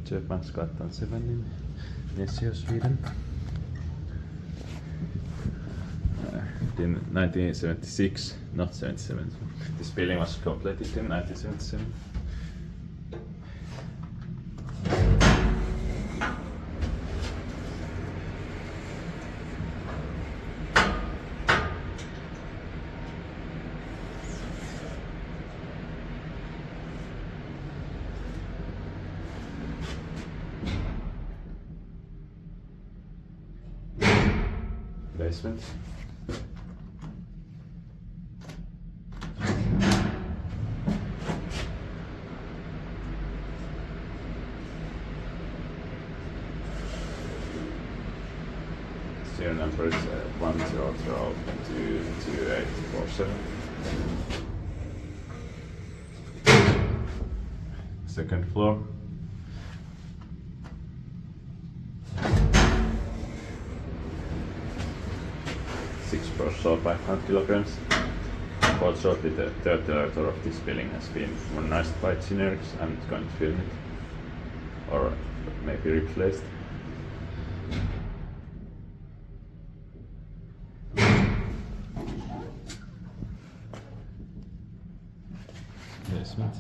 Köpmansgatan 7 in Nässjö, Sweden. In 1976, not 77. This building was completed in 1977. Basement. Serial number is 100222847. Second floor. Six per floor, 500 kilograms. Quite shortly, the third elevator of this building has been modernized by generics. I'm not going to film it, or maybe replaced. Basement.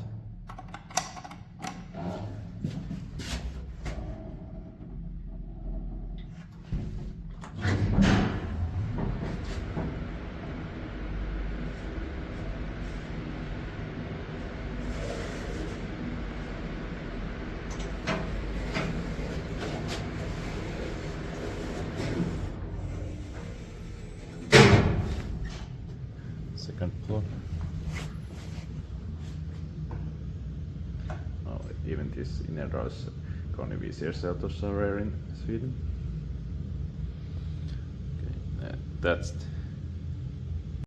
Second floor. Oh, even these inner doors, Kone shelters are rare in Sweden. Okay, that's